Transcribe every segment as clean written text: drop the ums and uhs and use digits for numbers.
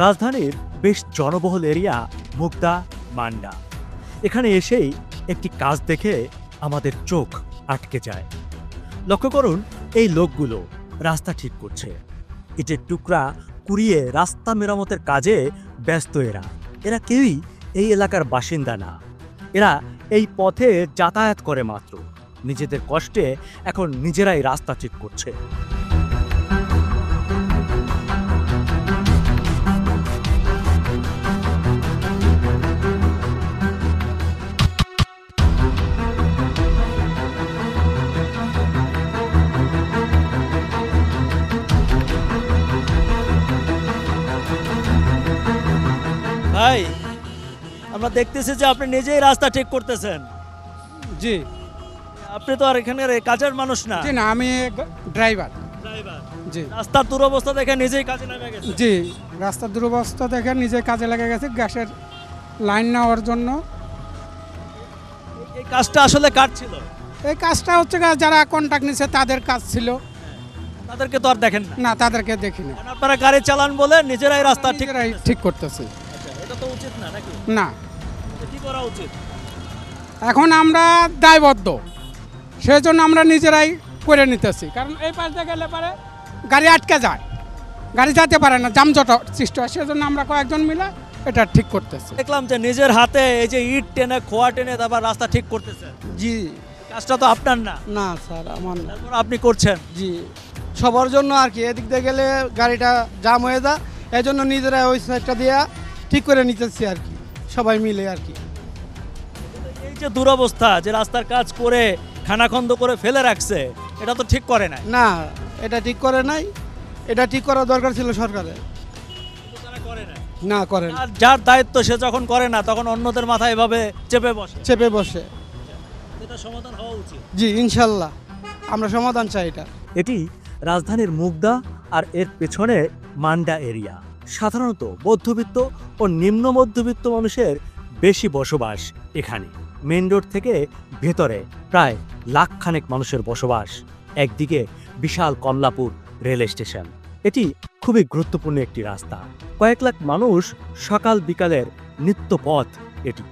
রাজধানীর বেশ জনবহুল এরিয়া মুগদা মান্ডা। এখানে এসেই একটি কাজ দেখে আমাদের চোখ আটকে যায়। লক্ষ্য করুন, এই লোকগুলো রাস্তা ঠিক করছে। ইটের টুকরা কুড়িয়ে রাস্তা মেরামতের কাজে ব্যস্ত এরা কেউই এই এলাকার বাসিন্দা না। এরা এই পথে যাতায়াত করে মাত্র। নিজেদের কষ্টে এখন নিজেরাই রাস্তা ঠিক করছে। ভাই, আমরা দেখতেছি যে আপনি নিজেই রাস্তা ঠিক করতেছেন। জি আপনি তো আর এখানের কাজের মানুষ না। জি না, আমি ড্রাইভার। জি রাস্তার দুরবস্থা দেখে নিজেই কাজে নেমে গেছে। জি, রাস্তার দুরবস্থা দেখে নিজে কাজে লেগে গেছে গ্যাসের লাইন নেওয়ার জন্য। এই কাজটা আসলে কার ছিল? এই কাজটা হচ্ছে যারা কন্ট্রাক্ট নিছে তাদের কাজ ছিল। তাদেরকে তো আর দেখেন না। না, তাদেরকে দেখি না। আপনারা গাড়ি চালান বলে নিজেরাই রাস্তা ঠিক ঠিক করতেছে। এটা তো উচিত না নাকি? না, কি করা উচিত? এখন আমরা দায়বদ্ধ, সেই জন্য আমরা নিজেরাই করে নিতেছি। কারণ এই পাশ দিয়ে গেলে পরে গাড়ি আটকে যায়, গাড়ি যেতে পারে না, যানজট সৃষ্টি হয়। সেজন্য আমরা কয়েকজন মিলে এটা ঠিক করতেছি। দেখলাম যে নিজের হাতে এই যে ইট টেনে খোয়া টেনে তারপর রাস্তা ঠিক করতেছেন। জি কাজটা তো আপনার না। না স্যার, আমার না। তারপর আপনি করছেন। জি, সবার জন্য আর কি। এদিক দিয়ে গেলে গাড়িটা জাম হয়ে যায়, এই জন্য নিজেরা ওই সাইডটা দিয়ে ঠিক করে নিতেছি আর কি, সবাই মিলে আর কি। এই যে দুরবস্থা, যে রাস্তার কাজ করে খানাখন্দ করে ফেলে রাখছে, এটা তো ঠিক করে নাই। না, এটা ঠিক করে নাই। এটা ঠিক করা দরকার ছিল সরকারের। না করেন, আর যার দায়িত্ব সে যখন করে না তখন অন্যদের মাথায় এভাবে চেপে বসে। চেপে বসে। এটা সমাধান হওয়া উচিত। জি ইনশাল্লাহ, আমরা সমাধান চাই এটা। এটি রাজধানীর মুগদা আর এর পেছনে মান্ডা এরিয়া। সাধারণত মধ্যবিত্ত ও নিম্ন মধ্যবিত্ত মানুষের বেশি বসবাস এখানে। মেন রোড থেকে ভেতরে প্রায় লাখখানেক মানুষের বসবাস। একদিকে বিশাল কমলাপুর রেল স্টেশন। এটি খুবই গুরুত্বপূর্ণ একটি রাস্তা। কয়েক লাখ মানুষ সকাল বিকালের নিত্য পথ এটি।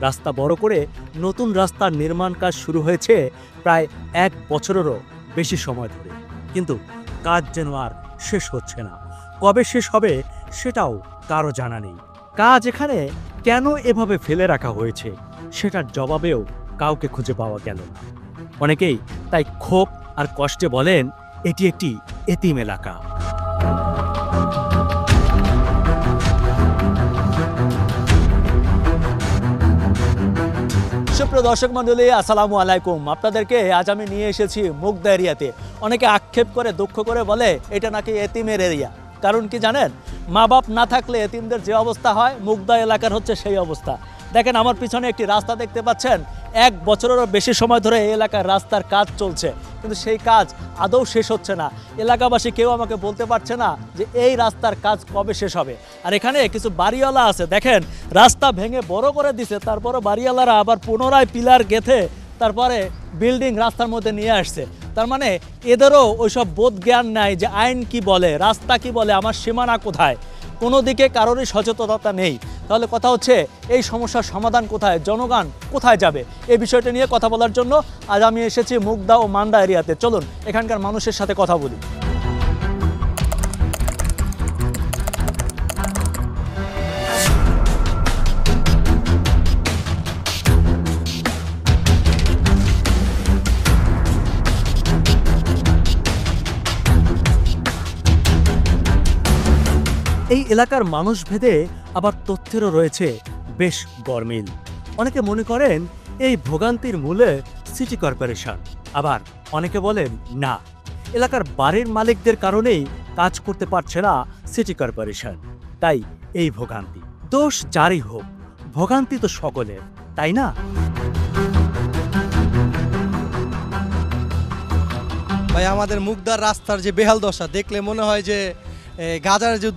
রাস্তা বড় করে নতুন রাস্তার নির্মাণ কাজ শুরু হয়েছে প্রায় 1 বছরেরও বেশি সময় ধরে, কিন্তু কাজ যেন আর শেষ হচ্ছে না। কবে শেষ হবে সেটাও কারো জানা নেই। কাজ এখানে কেন এভাবে ফেলে রাখা হয়েছে সেটার জবাবেও কাউকে খুঁজে পাওয়া গেল না। অনেকেই তাই ক্ষোভ আর কষ্টে বলেন এটি একটি এতিম এলাকা। সুপ্রিয় দর্শক মণ্ডলী, আসসালামু আলাইকুম। আপনাদেরকে আজ আমি নিয়ে এসেছি মুগদা এরিয়াতে। অনেকে আক্ষেপ করে দুঃখ করে বলে এটা নাকি এতিমের এরিয়া। কারণ কি জানেন? মা বাপ না থাকলে এতিমদের যে অবস্থা হয়, মুগদা এলাকার হচ্ছে সেই অবস্থা। দেখেন, আমার পিছনে একটি রাস্তা দেখতে পাচ্ছেন। 1 বছরেরও বেশি সময় ধরে এই এলাকার রাস্তার কাজ চলছে, কিন্তু সেই কাজ আদৌ শেষ হচ্ছে না। এলাকাবাসী কেউ আমাকে বলতে পারছে না যে এই রাস্তার কাজ কবে শেষ হবে। আর এখানে কিছু বাড়িওয়ালা আছে, দেখেন রাস্তা ভেঙে বড় করে দিছে, তারপরে বাড়িওয়ালারা আবার পুনরায় পিলার গেঁথে তারপরে বিল্ডিং রাস্তার মধ্যে নিয়ে আসছে। তার মানে এদেরও ওইসব বোধ জ্ঞান নাই যে আইন কি বলে, রাস্তা কি বলে, আমার সীমানা কোথায়। কোনো দিকে কারোরই সচেতনতা নেই। তাহলে কথা হচ্ছে, এই সমস্যার সমাধান কোথায়, জনগণ কোথায় যাবে? এই বিষয়টা নিয়ে কথা বলার জন্য আজ আমি এসেছি মুগদা ও মান্ডা এরিয়াতে। চলুন এখানকার মানুষের সাথে কথা বলি। এই এলাকার মানুষ ভেদে আবার তথ্যেরও রয়েছে বেশ গরমিল। অনেকে মনে করেন এই ভোগান্তির মূলে সিটি কর্পোরেশন, আবার অনেকে বলেন না, এলাকার বাড়ির মালিকদের কারণেই কাজ করতে পারছে না সিটি কর্পোরেশন, তাই এই ভোগান্তি। দোষ যারই হোক, ভোগান্তি তো সকলের, তাই না? ভাই, আমাদের মুগদার রাস্তার যে বেহাল দশা দেখলে মনে হয় যে গাজার যে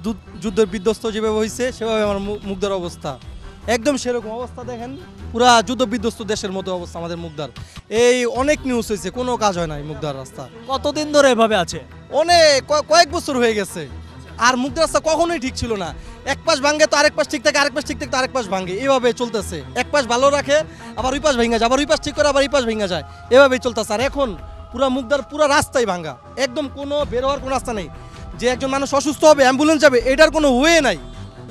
যুদ্ধের বিধ্বস্ত যেভাবে হয়েছে সেভাবে আমার মুগদার অবস্থা একদম সেরকম অবস্থা। দেখেন, পুরা যুদ্ধ বিধ্বস্ত দেশের মতো অবস্থা আমাদের মুগদার। এই অনেক নিউজ হয়েছে, কোনো কাজ হয় না এই মুগদার রাস্তা। কতদিন ধরে এভাবে আছে? অনেক কয়েক বছর হয়ে গেছে। আর মুগদার রাস্তা কখনোই ঠিক ছিল না। এক পাশ ভাঙে তো আরেক পাশ ঠিক থাকে, আরেক পাশ ঠিক থাকে তো আরেক পাশ ভাঙে, এভাবে চলতেছে। এক পাশ ভালো রাখে আবার ওই পাশ ভেঙে যায়, আবার ওই পাশ ঠিক করে আবার এই পাশ ভেঙে যায়, এভাবেই চলতেছে। আর এখন পুরা মুগদার পুরা রাস্তাই ভাঙা, একদম কোনো বের হওয়ার কোনো রাস্তা নেই। যে একজন মানুষ অসুস্থ হবে, অ্যাম্বুলেন্স যাবে, এটার কোনো ওয়ে নাই।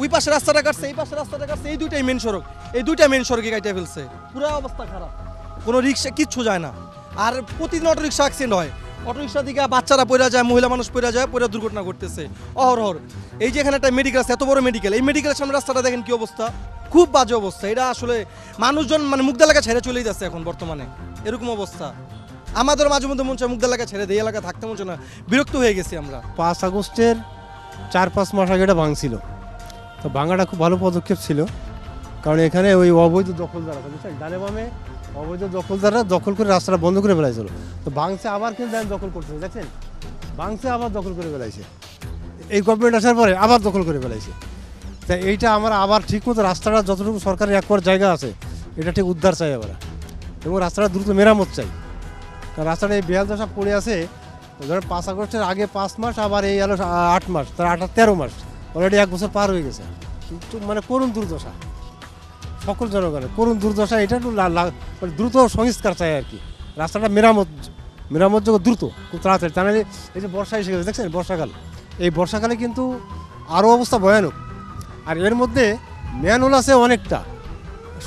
ওই পাশে রাস্তাটা কাটছে, এই পাশে রাস্তাটা কাটছে, এই দুইটাই মেন সড়ক, এই দুইটা মেন সড়কে কাটিয়ে ফেলছে। পুরা অবস্থা খারাপ, কোনো রিক্সা কিচ্ছু যায় না। আর প্রতিদিন অটো রিক্সা অ্যাক্সিডেন্ট হয়, অটো রিক্সা দিকে বাচ্চারা পড়ে যায়, মহিলা মানুষ পড়ে যায়, পড়ে দুর্ঘটনা ঘটতেছে অহরহর। এই যে এখানে একটা মেডিকেল আছে, এত বড় মেডিকেল, এই মেডিকেলের সামনে রাস্তাটা দেখেন কি অবস্থা, খুব বাজে অবস্থা। এটা আসলে মানুষজন মানে মুগদা এলাকা ছেড়ে চলেই যাচ্ছে এখন বর্তমানে, এরকম অবস্থা। আমাদের মাঝে মধ্যে মন চায় মুগদা এলাকা ছেড়ে দিয়ে এলাকা থাকতে মন চায় না, বিরক্ত হয়ে গেছি আমরা। 5 আগস্টের 4-5 মাস আগে এটা ভাঙছিল, তো ভাঙাটা খুব ভালো পদক্ষেপ ছিল, কারণ এখানে ওই অবৈধ দখলদার আছে, বুঝছেন, ডানে বামে অবৈধ দখলদাররা দখল করে রাস্তাটা বন্ধ করে ফেলাইছিল। তো ভাঙছে আবার কিন্তু দখল করতেছে, দেখছেন, ভাঙছে আবার দখল করে ফেলাইছে, এই গভর্নমেন্ট আসার পরে আবার দখল করে ফেলাইছে। তাই এইটা আমরা আবার ঠিকমতো রাস্তাটা যতটুকু সরকারের একবার জায়গা আছে এটা ঠিক উদ্ধার চাই আমরা, এবং রাস্তাটা দ্রুত মেরামত চাই। কারণ রাস্তাটা এই বেহাল দশা পড়ে আছে, ধরেন 5 আগস্টের আগে 5 মাস, আবার এই হলো 8 মাস, তার 13 মাস, অলরেডি 1 বছর পার হয়ে গেছে। কিন্তু মানে করুণ দুর্দশা, সকল জনগণের করুণ দুর্দশা। এটা একটু মানে দ্রুত সংস্কার চাই আর কি, রাস্তাটা মেরামতযোগ্য দ্রুত, খুব তাড়াতাড়ি। তাহলে এই যে বর্ষা এসে গেছে, দেখছেন বর্ষাকাল, এই বর্ষাকালে কিন্তু আরও অবস্থা ভয়ানক। আর এর মধ্যে ম্যানহোল আছে অনেকটা,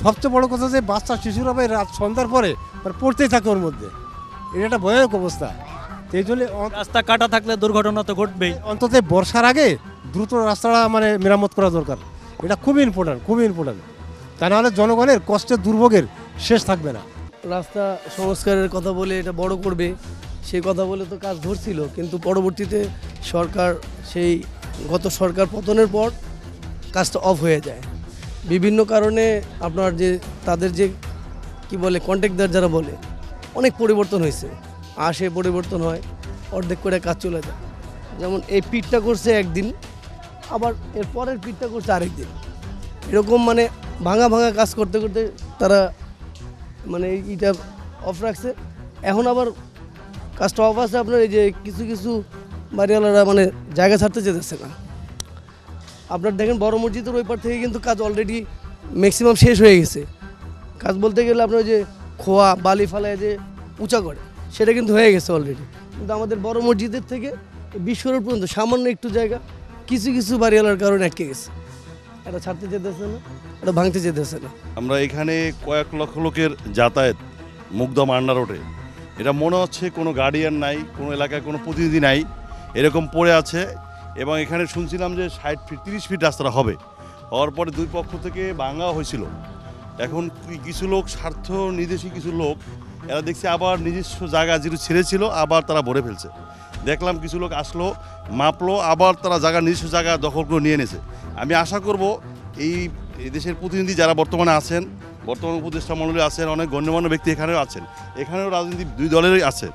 সবচেয়ে বড় কথা যে বাচ্চা শিশুরা ভাই রাত সন্ধ্যার পরে মানে পড়তেই থাকে ওর মধ্যে, এটা একটা ভয়ানক অবস্থা। এই জন্য রাস্তা কাটা থাকলে দুর্ঘটনা তো ঘটবেই। অন্তত বর্ষার আগে দ্রুত রাস্তাটা মানে মেরামত করা দরকার, এটা খুবই ইম্পর্ট্যান্ট, খুবই ইম্পর্ট্যান্ট। তা নাহলে জনগণের কষ্টের দুর্ভোগের শেষ থাকবে না। রাস্তা সংস্কারের কথা বলে এটা বড় করবে, সেই কথা বলে তো কাজ ধরছিল, কিন্তু পরবর্তীতে সরকার সেই গত সরকার পতনের পর কাজটা অফ হয়ে যায় বিভিন্ন কারণে। আপনার যে তাদের যে কি বলে কন্ট্রাক্টর যারা বলে, অনেক পরিবর্তন হয়েছে, আসে পরিবর্তন হয়, অর্ধেক করে কাজ চলে যায়। যেমন এই পিটটা করছে একদিন, আবার এর পরের পিটটা করছে আরেকদিন, এরকম মানে ভাঙা ভাঙা কাজ করতে করতে তারা মানে এইটা অফ রাখছে। এখন আবার কাজটা অফ আছে, আপনার এই যে কিছু কিছু বাড়িওয়ালারা মানে জায়গা ছাড়তে চেতেছে না। আপনার দেখেন বড় মসজিদের ওই পার থেকে কিন্তু কাজ অলরেডি ম্যাক্সিমাম শেষ হয়ে গেছে। কাজ বলতে গেলে আপনার যে খোয়া বালি ফালায় যে উঁচা করে, সেটা কিন্তু হয়ে গেছে অলরেডি। কিন্তু আমাদের বড় মসজিদের থেকে 20 করোড় পর্যন্ত সামান্য একটু জায়গা কিছু কিছু বাড়িওয়ালার কারণে আটকে গেছে, এটা ছাড়তে যেতেছে না, এটা ভাঙতে যেতেছে না। আমরা এখানে কয়েক লক্ষ লোকের যাতায়াত মুগদা মান্না রোডে, এটা মনে হচ্ছে কোনো গার্ডিয়ান নাই, কোনো এলাকায় কোনো প্রতিনিধি নাই, এরকম পড়ে আছে। এবং এখানে শুনছিলাম যে 60 ফিট 30 ফিট রাস্তাটা হবে, হওয়ার পরে দুই পক্ষ থেকে ভাঙা হয়েছিল। এখন কিছু লোক স্বার্থ নির্দেশী কিছু লোক, এরা দেখছে আবার নিজস্ব জায়গা যেটা ছেড়েছিল আবার তারা ভরে ফেলছে। দেখলাম কিছু লোক আসলো, মাপলো, আবার তারা জায়গা নিজস্ব জায়গা দখল করে নিয়ে এনেছে। আমি আশা করব এই দেশের প্রতিনিধি যারা বর্তমানে আছেন, বর্তমান উপদেষ্টা মণ্ডলী আছেন, অনেক গণ্যমান্য ব্যক্তি এখানেও আছেন, এখানেও রাজনীতি দুই দলেরই আছে।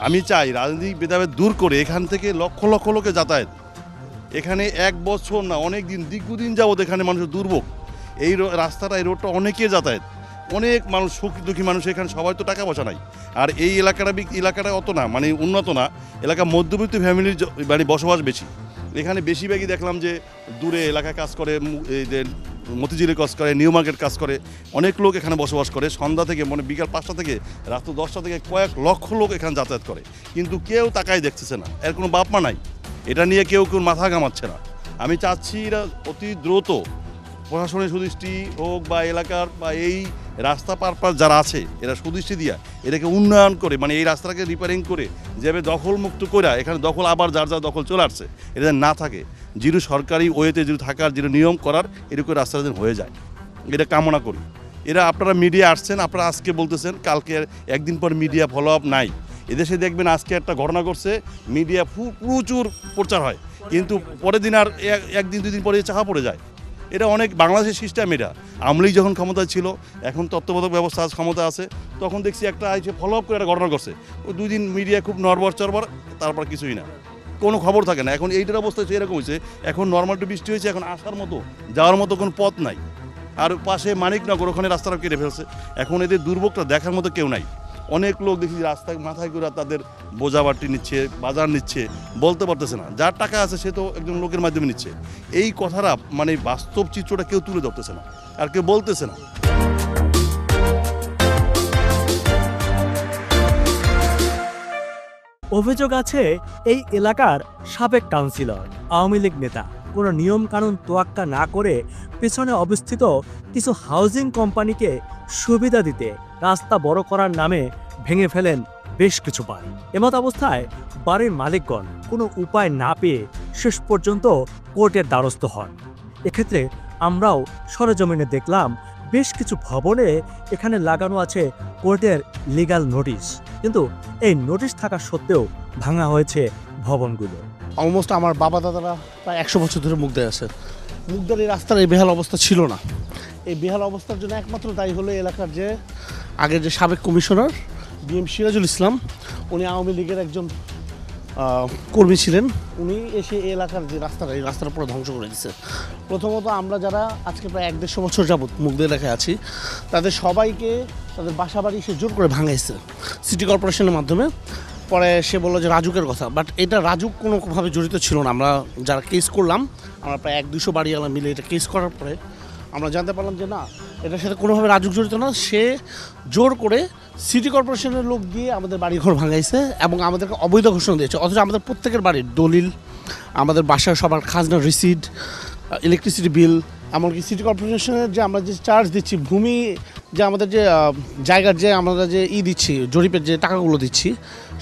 আমি চাই রাজনৈতিক ভেদাভেদ দূর করে এখান থেকে লক্ষ লক্ষ লোকের যাতায়াত, এখানে 1 বছর না অনেক দিন দীর্ঘদিন যাবত এখানে মানুষের দুর্ভোগ। এই রাস্তাটা, এই রোডটা অনেকের যাতায়াত, অনেক মানুষ সুখী দুঃখী মানুষ এখানে, সবাই তো টাকা পয়সা নাই। আর এই এলাকাটা অত না মানে উন্নত না, এলাকা মধ্যবিত্ত ফ্যামিলির মানে বসবাস বেশি। এখানে বেশিরভাগই দেখলাম যে দূরে এলাকায় কাজ করে, এই যে মতিঝিলে কাজ করে, নিউ মার্কেট কাজ করে, অনেক লোক এখানে বসবাস করে। সন্ধ্যা থেকে মানে বিকাল 5টা থেকে রাত 10টা থেকে কয়েক লক্ষ লোক এখানে যাতায়াত করে, কিন্তু কেউ তাকাই দেখতেছে না, এর কোনো বাপ মা নাই, এটা নিয়ে কেউ মাথা ঘামাচ্ছে না। আমি চাচ্ছি এরা অতি দ্রুত প্রশাসনের সুদৃষ্টি হোক বা এলাকার বা এই রাস্তা পারপাস যারা আছে এরা সুদৃষ্টি দিয়া এটাকে উন্নয়ন করে, মানে এই রাস্তাটাকে রিপেয়ারিং করে যেভাবে দখলমুক্ত করে, এখানে দখল আবার যার যার দখল চলে আসছে এটা না থাকে, যেটা সরকারি ওয়েতে যেটা থাকার যেটা নিয়ম করার এরকম রাস্তা যেন হয়ে যায়, এটা কামনা করি। এরা আপনারা মিডিয়া আসছেন, আপনারা আজকে বলতেছেন, কালকে একদিন পর মিডিয়া ফলো আপ নাই। এদেশে দেখবেন আজকে একটা ঘটনা ঘটছে, মিডিয়া প্রচুর প্রচার হয়, কিন্তু পরের দিন আর একদিন দুই দিন পরে চাপা পড়ে যায়। এটা অনেক বাংলাদেশের সিস্টেম। এটা আওয়ামী লীগ যখন ক্ষমতায় ছিল, এখন তত্ত্বাবধায়ক ব্যবস্থা ক্ষমতা আছে, তখন দেখছি একটা এসে ফলো আপ করে একটা ঘটনা করছে, ওই 2 দিন মিডিয়া খুব নড়বড় চড়বড়, তারপর কিছুই না, কোনো খবর থাকে না। এখন এইটার অবস্থা হচ্ছে এরকম হয়েছে, এখন নর্মাল একটু বৃষ্টি হয়েছে, এখন আসার মতো যাওয়ার মতো কোনো পথ নাই। আর পাশে মানিকনগর, ওখানে রাস্তাটা কেটে ফেলছে, এখন এদের দুর্ভোগটা দেখার মতো কেউ নাই। অনেক লোক দেখি রাস্তায় মাথায় করে তাদের বোঝাবাটি নিচ্ছে, বাজার নিচ্ছে, বলতে পারতেছে না। যার টাকা আছে সে তো একজন লোকের মাধ্যমে নিচ্ছে। এই কথাটা মানে বাস্তব চিত্রটা কেউ তুলে ধরতেছে না আর কেউ বলতেছে না। অভিযোগ আছে এই এলাকার সাবেক কাউন্সিলর, আওয়ামী লীগ নেতা কোনো নিয়ম কানুন তোয়াক্কা না করে পেছনে অবস্থিত কিছু হাউজিং কোম্পানিকে সুবিধা দিতে রাস্তা বড় করার নামে ভেঙে ফেলেন বেশ কিছু বাড়ি। এমত অবস্থায় বাড়ির মালিকগণ কোনো উপায় না পেয়ে শেষ পর্যন্ত কোর্টের দ্বারস্থ হন। এক্ষেত্রে আমরাও সরেজমিনে দেখলাম বেশ কিছু ভবনে এখানে লাগানো আছে কোর্টের লিগ্যাল নোটিশ, কিন্তু এই নোটিশ থাকা সত্ত্বেও ভাঙা হয়েছে ভবনগুলো। অলমোস্ট আমার বাবা দাদারা প্রায় 100 বছর ধরে মুগদায় আছে। মুগদার এই রাস্তার এই বেহাল অবস্থা ছিল না। এই বেহাল অবস্থার জন্য একমাত্র দায়ী হলো এলাকার যে আগের যে সাবেক কমিশনার BM সিরাজুল ইসলাম, উনি আওয়ামী লীগের একজন কর্মী ছিলেন। উনি এসে এই এলাকার যে রাস্তাটা, এই রাস্তাটা পুরো ধ্বংস করে দিচ্ছে। প্রথমত আমরা যারা আজকে প্রায় 1-150 বছর যাবৎ মুগদা এলাকায় আছি, তাদের সবাইকে তাদের বাসা বাড়ি সে জোর করে ভাঙাইছে সিটি কর্পোরেশনের মাধ্যমে। পরে সে বললো যে রাজুকের কথা, বাট এটা রাজুক কোনোভাবে জড়িত ছিল না। আমরা যারা কেস করলাম, আমরা প্রায় 100-200 বাড়িওয়ালা মিলে এটা কেস করার পরে আমরা জানতে পারলাম যে না, এটার সাথে কোনোভাবে রাজুক জড়িত না। সে জোর করে সিটি কর্পোরেশনের লোক দিয়ে আমাদের বাড়িঘর ভাঙাইছে এবং আমাদেরকে অবৈধ ঘোষণা দিয়েছে। অথচ আমাদের প্রত্যেকের বাড়ির দলিল, আমাদের বাসার সবার খাজনা রিসিট, ইলেকট্রিসিটি বিল, এমনকি সিটি কর্পোরেশনের যে আমরা যে চার্জ দিচ্ছি, ভূমি যে আমাদের যে জায়গার যে আমরা যে দিচ্ছি, জরিপের যে টাকাগুলো দিচ্ছি,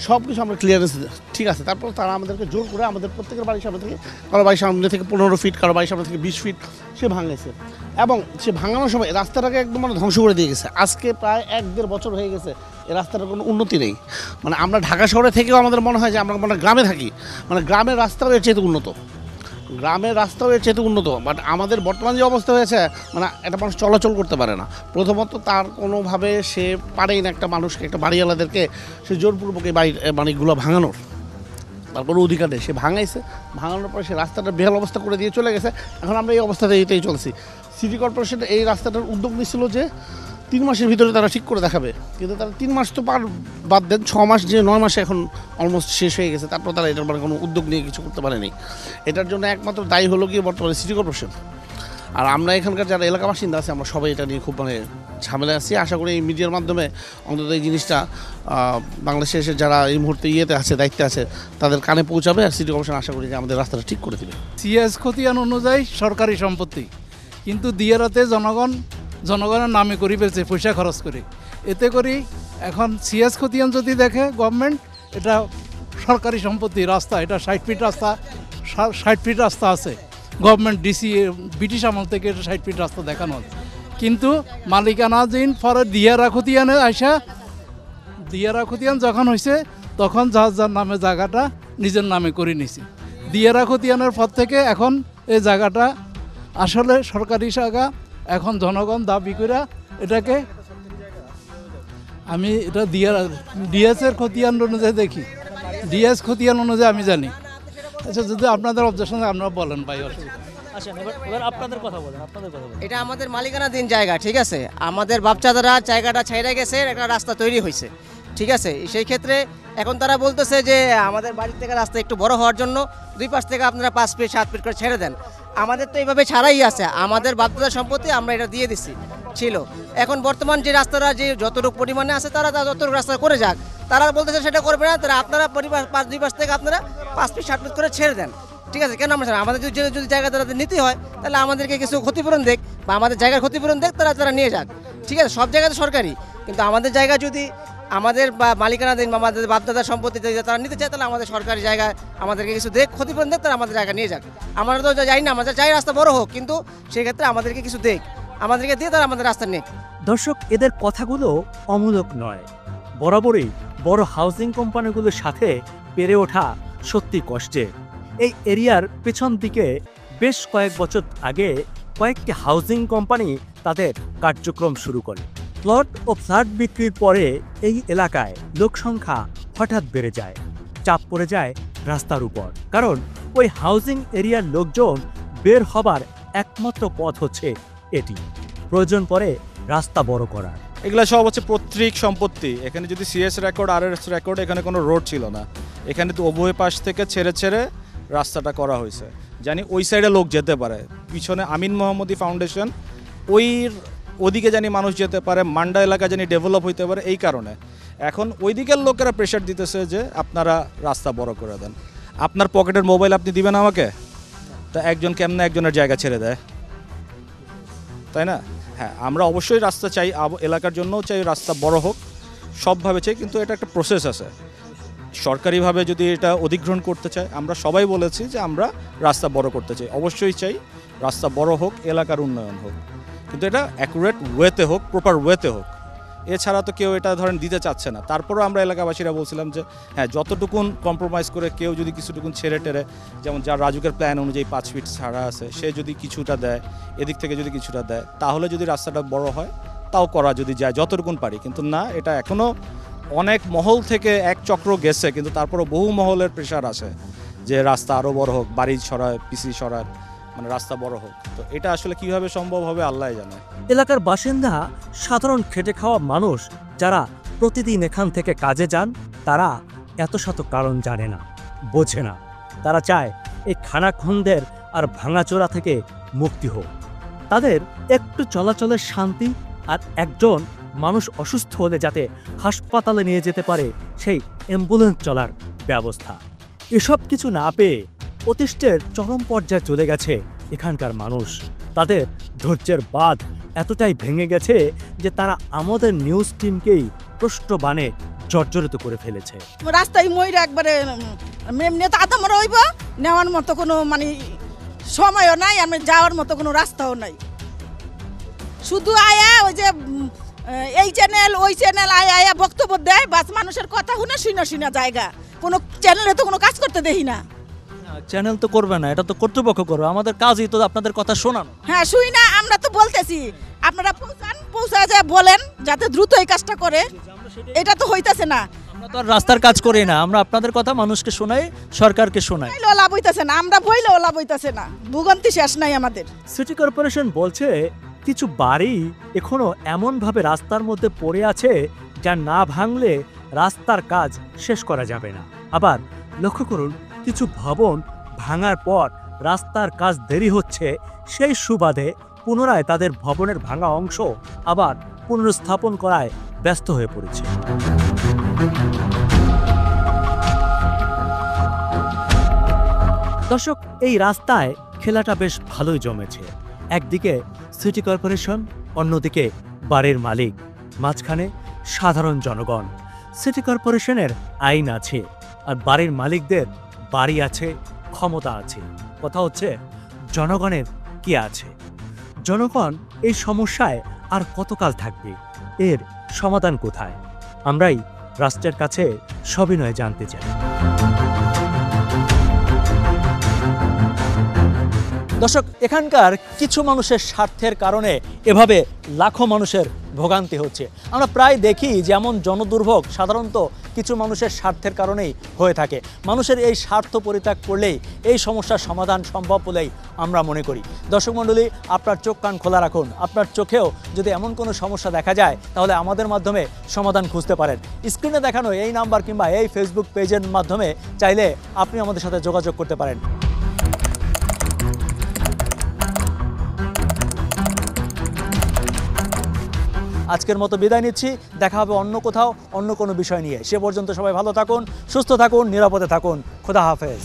সব কিছু আমরা ক্লিয়ারেন্স ঠিক আছে। তারপর তারা আমাদেরকে জোর করে আমাদের প্রত্যেকের বাড়ির সামনে থেকে, কারো বাড়ির সামনে থেকে 15 ফিট, কারো বাড়ির সামনে থেকে 20 ফিট সে ভাঙাইছে। এবং সে ভাঙানোর সময় রাস্তাটাকে একদম মানে ধ্বংস করে দিয়ে গেছে। আজকে প্রায় 1-1.5 বছর হয়ে গেছে এই রাস্তাটার কোনো উন্নতি নেই। মানে আমরা ঢাকা শহরে থেকেও আমাদের মনে হয় যে আমরা মানে গ্রামে থাকি, মানে গ্রামের রাস্তাও এর চেয়ে উন্নত, গ্রামের রাস্তাও এর চেয়ে উন্নত। বাট আমাদের বর্তমান যে অবস্থা হয়েছে, মানে একটা মানুষ চলাচল করতে পারে না। প্রথমত তার কোনোভাবে সে পারেই না একটা মানুষকে, একটা বাড়িওয়ালাদেরকে সে জোরপূর্বক এই বাড়িগুলো ভাঙানোর, তার কোনো অধিকার নেই। সে ভাঙাইছে, ভাঙানোর পরে সে রাস্তাটা বেহাল অবস্থা করে দিয়ে চলে গেছে। এখন আমরা এই অবস্থাতে এটাই চলছি। সিটি কর্পোরেশন এই রাস্তাটার উদ্যোগ নিচ্ছিল যে 3 মাসের ভিতরে তারা ঠিক করে দেখাবে, কিন্তু তারা 3 মাস তো বাদ দেন, 6 মাস যে 9 মাসে এখন অলমোস্ট শেষ হয়ে গেছে, তারপর তারা এটার মানে কোনো উদ্যোগ নিয়ে কিছু করতে পারেনি। এটার জন্য একমাত্র দায়ী হলো গিয়ে বর্তমানে সিটি কর্পোরেশন। আর আমরা এখানকার যারা এলাকা বাসিন্দা আছে, আমরা সবাই এটা নিয়ে খুব মানে ঝামেলায় আছি। আশা করি এই মিডিয়ার মাধ্যমে অন্তত এই জিনিসটা বাংলাদেশের যারা এই মুহূর্তে আছে, দায়িত্বে আছে, তাদের কানে পৌঁছাবে। আর সিটি কর্পোরেশন আশা করি যে আমাদের রাস্তাটা ঠিক করে দেবে। সিএস খতিয়ান অনুযায়ী সরকারি সম্পত্তি, কিন্তু দিয়ারাতে জনগণের নামে করে ফেলছে পয়সা খরচ করে। এতে করি এখন সিএস খতিয়ান যদি দেখে গভর্নমেন্ট, এটা সরকারি সম্পত্তি রাস্তা, এটা 60 ফিট রাস্তা, 60 ফিট রাস্তা আছে গভর্নমেন্ট ডিসি ব্রিটিশ আমল থেকে এটা 60 ফিট রাস্তা দেখানো হয়। কিন্তু মালিকানাধীন পরে দিয়ারা খতিয়ানে আসা, দিয়ারা খতিয়ান যখন হয়েছে তখন যার যার নামে জায়গাটা নিজের নামে করে নিয়েছি। দিয়ারা খতিয়ানের পর থেকে এখন এই জায়গাটা আসলে সরকারি জায়গা। এখন জনগণ দাবি করে এটাকে, আমি এটা ডিএসের খতিয়ান অনুযায়ী দেখি, ডিএস খতিয়ান অনুযায়ী আমি জানি। আচ্ছা, যদি আপনাদের অবজেকশন আপনারা বলেন ভাই, অসুবিধা। আচ্ছা, এবার আপনাদের কথা বলেন। এটা আমাদের মালিকানাধীন জায়গা, ঠিক আছে। আমাদের বাপচাদারা জায়গাটা ছাইড়া গেছে, একটা রাস্তা তৈরি হয়েছে, ঠিক আছে। সেই ক্ষেত্রে এখন তারা বলতেছে যে আমাদের বাড়ি থেকে রাস্তা একটু বড় হওয়ার জন্য 2 পাশ থেকে আপনারা 5 ফিট 7 ফিট করে ছেড়ে দেন। আমাদের তো এইভাবে ছাড়াই আছে, আমাদের বাপদাদার সম্পত্তি, আমরা এটা দিয়ে দিছি ছিল। এখন বর্তমান যে রাস্তাটা যে যতটুকু পরিমাণে আছে, তারা যতটুকু রাস্তা করে যাক, তারা বলতেছে সেটা করবে না। তারা আপনারা পরিবার 2 পাশ থেকে আপনারা 5 ফিট 7 ফিট করে ছেড়ে দেন, ঠিক আছে। কেন আমরা আমাদের যদি জায়গা তাদের নিতে হয়, তাহলে আমাদেরকে কিছু ক্ষতিপূরণ দেখ, বা আমাদের জায়গার ক্ষতিপূরণ দেখ, তারা নিয়ে যাক, ঠিক আছে। সব জায়গাতে সরকারি, কিন্তু আমাদের জায়গা যদি আমাদের বা মালিকানাধীন বা আমাদের বাপদাদার সম্পত্তি তারা নিতে চায়, তাহলে আমাদের সরকারি জায়গায় আমাদেরকে কিছু দেখ, ক্ষতিপূরণ দেখ, তারা আমাদের জায়গা নিয়ে যাক। আমরা তো যাই না, আমরা চাই রাস্তা বড় হোক, কিন্তু সেই ক্ষেত্রে আমাদেরকে কিছু দেখ, আমাদেরকে দিয়ে তারা আমাদের রাস্তা নেক। দর্শক, এদের কথাগুলো অমূলক নয়। বরাবরই বড় হাউজিং কোম্পানিগুলোর সাথে পেরে ওঠা সত্যি কষ্টের। এই এরিয়ার পেছন দিকে বেশ কয়েক বছর আগে কয়েকটি হাউজিং কোম্পানি তাদের কার্যক্রম শুরু করে। প্লট ও ফ্ল্যাট বিক্রির পরে এই এলাকায় লোকসংখ্যা হঠাৎ বেড়ে যায়, চাপ পড়ে যায় রাস্তার উপর। কারণ ওই হাউজিং এরিয়ার লোকজন বের হবার একমাত্র পথ হচ্ছে এটি। প্রয়োজন পড়ে রাস্তা বড় করার। এগুলো সব হচ্ছে পৈতৃক সম্পত্তি। এখানে যদি সিএস রেকর্ড RS রেকর্ড, এখানে কোনো রোড ছিল না, এখানে তো উভয় পাশ থেকে ছেড়ে ছেড়ে রাস্তাটা করা হয়েছে, জানি ওই সাইডে লোক যেতে পারে। পিছনে আমিন মোহাম্মদী ফাউন্ডেশন, ওদিকে জানি মানুষ যেতে পারে, মান্ডা এলাকা জানি ডেভেলপ হইতে পারে। এই কারণে এখন ওই দিকের লোকেরা প্রেশার দিতেছে যে আপনারা রাস্তা বড় করে দেন। আপনার পকেটের মোবাইল আপনি দিবেন আমাকে? তা একজন কেমনে একজনের জায়গা ছেড়ে দেয়, তাই না? হ্যাঁ, আমরা অবশ্যই রাস্তা চাই, এলাকার জন্যও চাই রাস্তা বড় হোক, সবভাবে চাই, কিন্তু এটা একটা প্রসেস আছে। সরকারিভাবে যদি এটা অধিগ্রহণ করতে চায়, আমরা সবাই বলেছি যে আমরা রাস্তা বড় করতে চাই, অবশ্যই চাই রাস্তা বড় হোক, এলাকার উন্নয়ন হোক, কিন্তু এটা অ্যাকুরেট ওয়েতে হোক, প্রপার ওয়েতে হোক। এছাড়া তো কেউ এটা ধরেন দিতে চাচ্ছে না। তারপরেও আমরা এলাকাবাসীরা বলছিলাম যে হ্যাঁ, যতটুকুন কম্প্রোমাইজ করে কেউ যদি কিছুটুকুন ছেড়ে টেরে, যেমন যার রাজুকের প্ল্যান অনুযায়ী 5 ফিট ছাড়া আছে, সে যদি কিছুটা দেয়, এদিক থেকে যদি কিছুটা দেয়, তাহলে যদি রাস্তাটা বড় হয় তাও করা যদি যায় যতটুকুন পারি। কিন্তু না, এটা এখনও অনেক মহল থেকে এক চক্র গেছে, কিন্তু তারপরও বহু মহলের প্রেশার আছে যে রাস্তা আরও বড় হোক, বাড়ি সরায়, পিসি সরায়, মানে রাস্তা বড় হোক। তো এটা আসলে কিভাবে সম্ভব হবে আল্লাহ জানে। এলাকার বাসিন্দা সাধারণ খেটে খাওয়া মানুষ যারা প্রতিদিন এখান থেকে কাজে যান, তারা এত শত কারণ জানে না, বোঝে না। তারা চায় এই খানাখন্দের আর ভাঙাচোরা থেকে মুক্তি হোক, তাদের একটু চলাচলের শান্তি, আর একজন মানুষ অসুস্থ হলে যাতে হাসপাতালে নিয়ে যেতে পারে সেই অ্যাম্বুলেন্স চলার ব্যবস্থা। এসব কিছু না পেয়ে অতিষ্ঠের চরম পর্যায়ে চলে গেছে এখানকার মানুষ। তাদের ধৈর্যের বাঁধ এতটাই ভেঙে গেছে যে তারা আমাদের নিউজ টিমকেই প্রশ্নবাণে জর্জরিত করে ফেলেছে। রাস্তায় ময়ূর একবারে নেতা আদমর হইব, নেওয়ার মতো কোনো মানে সময়ও নাই, আমি যাওয়ার মতো কোনো রাস্তাও নাই। শুধু আয়া ওই যে এই চ্যানেল ওই চ্যানেল আয়া বক্তব্য দেয়, বাস মানুষের কথা শুনে শুনে জায়গা, কোনো চ্যানেলে তো কোনো কাজ করতে দেখি না। চ্যানেল তো করবে না, এটা তো কর্তৃপক্ষ করবে, আমাদের কাজই তো আপনাদের কথা শোনানো। হ্যাঁ, শুই না, আমরা তো বলতেছি, আপনারা পৌঁছায় যায় বলেন যাতে দ্রুত এই কাজটা করে। এটা তো হইতেছে না। আমরা তো আর রাস্তার কাজ করি না, আমরা আপনাদের কথা মানুষকে শোনাই, সরকারকে শোনাই। লাভ হইতেছে না, আমরা বইলেও লাভ হইতেছে না, ভোগান্তি শেষ নাই আমাদের। সিটি কর্পোরেশন বলছে কিছু বাড়ি এখনো এমনভাবে রাস্তার মধ্যে পড়ে আছে যা না ভাঙলে রাস্তার কাজ শেষ করা যাবে না। আবার লক্ষ্য করুন, কিছু ভবন ভাঙার পর রাস্তার কাজ দেরি হচ্ছে, সেই সুবাদে পুনরায় তাদের ভবনের ভাঙা অংশ আবার পুনর্স্থাপন করায় ব্যস্ত হয়ে পড়েছে। দর্শক, এই রাস্তায় খেলাটা বেশ ভালোই জমেছে। একদিকে সিটি কর্পোরেশন, অন্যদিকে বাড়ির মালিক, মাঝখানে সাধারণ জনগণ। সিটি কর্পোরেশনের আইন আছে, আর বাড়ির মালিকদের বাড়ি আছে, ক্ষমতা আছে। কথা হচ্ছে জনগণের কি আছে? জনগণ এই সমস্যায় আর কতকাল থাকবে? এর সমাধান কোথায়? আমরাই রাষ্ট্রের কাছে সবিনয়ে জানতে চাই। দর্শক, এখানকার কিছু মানুষের স্বার্থের কারণে এভাবে লাখো মানুষের ভোগান্তি হচ্ছে। আমরা প্রায় দেখি যেমন জনদুর্ভোগ সাধারণত কিছু মানুষের স্বার্থের কারণেই হয়ে থাকে। মানুষের এই স্বার্থ পরিত্যাগ করলেই এই সমস্যার সমাধান সম্ভব বলেই আমরা মনে করি। দর্শক মণ্ডলী, আপনার চোখ কান খোলা রাখুন। আপনার চোখেও যদি এমন কোনো সমস্যা দেখা যায়, তাহলে আমাদের মাধ্যমে সমাধান খুঁজতে পারেন। স্ক্রিনে দেখানো এই নাম্বার কিংবা এই ফেসবুক পেজের মাধ্যমে চাইলে আপনি আমাদের সাথে যোগাযোগ করতে পারেন। আজকের মতো বিদায় নিচ্ছি, দেখা হবে অন্য কোথাও অন্য কোনো বিষয় নিয়ে। সে পর্যন্ত সবাই ভালো থাকুন, সুস্থ থাকুন, নিরাপদে থাকুন। খোদা হাফেজ।